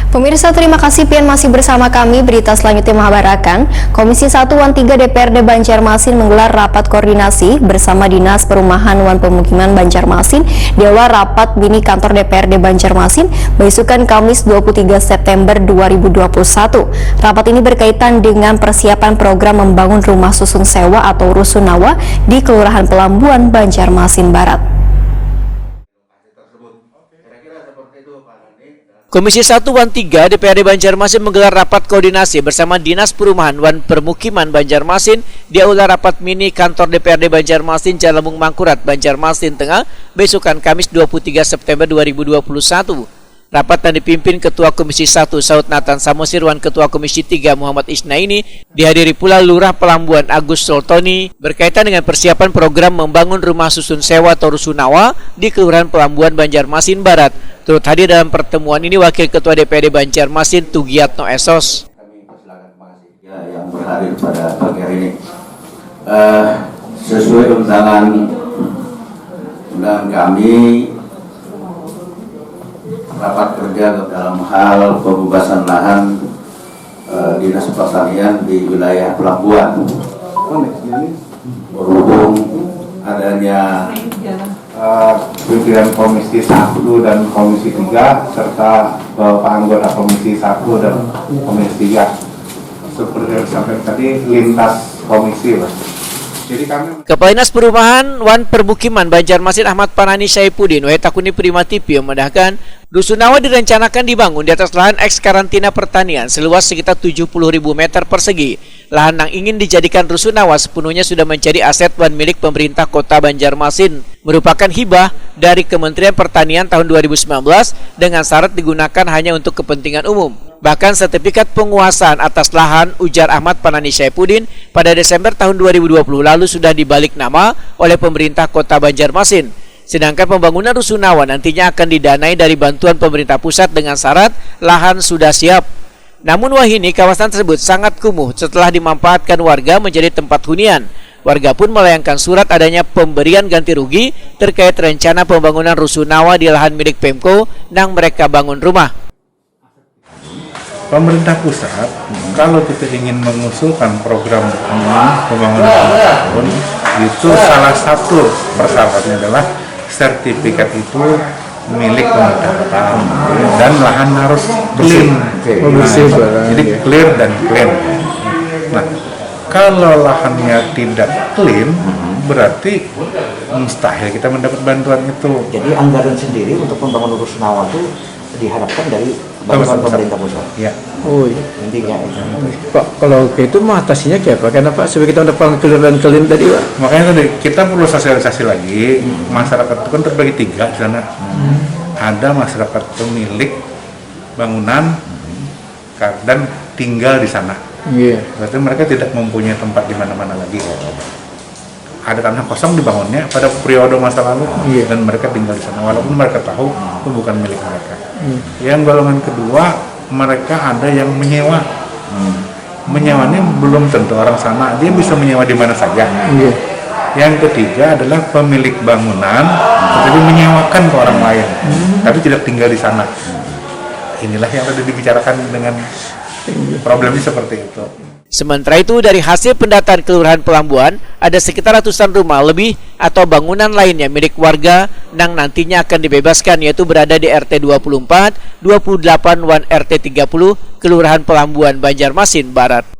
Pemirsa, terima kasih pian masih bersama kami. Berita selanjutnya mengabarkan, Komisi 1 Wan 3 DPRD Banjarmasin menggelar rapat koordinasi bersama Dinas Perumahan Wan Pemukiman Banjarmasin di aula rapat Bini Kantor DPRD Banjarmasin besukan Kamis 23 September 2021. Rapat ini berkaitan dengan persiapan program membangun rumah susun sewa atau rusunawa di Kelurahan Pelambuan, Banjarmasin Barat. Komisi 1 Wan 3 DPRD Banjarmasin menggelar rapat koordinasi bersama Dinas Perumahan Wan Permukiman Banjarmasin di aula rapat mini kantor DPRD Banjarmasin Jalan Mangkurat, Banjarmasin Tengah, besukan Kamis 23 September 2021. Rapat yang dipimpin Ketua Komisi 1 Saud Nathan Samosir Wan Ketua Komisi 3 Muhammad Isnaini dihadiri pula Lurah Pelambuan Agus Soltoni berkaitan dengan persiapan program membangun rumah susun sewa atau rusunawa di Kelurahan Pelambuan Banjarmasin Barat. Turut hadir dalam pertemuan ini Wakil Ketua DPRD Banjarmasin Tugiyatno Esos. Kami persilakan, terima kasih yang berhadir pada pagi hari ini. Sesuai undangan kami, rapat kerja dalam hal pembebasan lahan Dinas Pertanian di wilayah Pelambuan. Berhubung adanya pimpinan Komisi 1 dan Komisi 3 serta Bapak anggota Komisi 1 dan Komisi 3 seperti yang disampaikan tadi lintas komisi, Pak. Jadi Kepala Dinas Perumahan Wan Permukiman Banjarmasin Ahmad Panani Saipuddin Takuni Prima TV memandahkan rusunawa direncanakan dibangun di atas lahan eks karantina pertanian seluas sekitar 70.000 meter persegi. Lahan yang ingin dijadikan rusunawa sepenuhnya sudah menjadi aset wan milik pemerintah Kota Banjarmasin, merupakan hibah dari Kementerian Pertanian tahun 2019 dengan syarat digunakan hanya untuk kepentingan umum. Bahkan sertifikat penguasaan atas lahan, ujar Ahmad Panani Saipuddin, pada Desember tahun 2020 lalu sudah dibalik nama oleh pemerintah Kota Banjarmasin. Sedangkan pembangunan rusunawa nantinya akan didanai dari bantuan pemerintah pusat dengan syarat lahan sudah siap. Namun wahini kawasan tersebut sangat kumuh setelah dimanfaatkan warga menjadi tempat hunian. Warga pun melayangkan surat adanya pemberian ganti rugi terkait rencana pembangunan rusunawa di lahan milik Pemko yang mereka bangun rumah. Pemerintah pusat, kalau kita ingin mengusulkan program pembangunan tahun, itu salah satu persyaratannya adalah sertifikat itu milik pemerintah kota dan lahan harus clean, jadi clear dan clean. Nah, kalau lahannya tidak clean, berarti mustahil kita mendapat bantuan itu. Jadi anggaran sendiri untuk pembangunan rusunawa itu diharapkan dari bantuan pemerintah pusat. Ya. Oh, intinya itu. Pak, kalau gitu mah atasinya kayak apa? Karena Pak, sebagai kita udah clear dan clean tadi, Pak. Makanya tadi kita perlu sosialisasi lagi. Masyarakat itu kan terbagi 3 di sana. Ada masyarakat pemilik bangunan dan tinggal di sana. Iya. Berarti mereka tidak mempunyai tempat di mana-mana lagi. Ada tanah kosong dibangunnya pada periode masa lalu, dan mereka tinggal di sana walaupun mereka tahu itu bukan milik mereka. Yang golongan kedua, mereka ada yang menyewa. Menyewanya belum tentu orang sana, dia bisa menyewa di mana saja. Yang ketiga adalah pemilik bangunan, tetapi menyewakan ke orang lain, tapi tidak tinggal di sana. Inilah yang tadi dibicarakan dengan problemnya seperti itu. Sementara itu, dari hasil pendataan Kelurahan Pelambuan, ada sekitar ratusan rumah lebih atau bangunan lainnya milik warga yang nantinya akan dibebaskan, yaitu berada di RT 24, 28, Wan RT 30, Kelurahan Pelambuan, Banjarmasin Barat.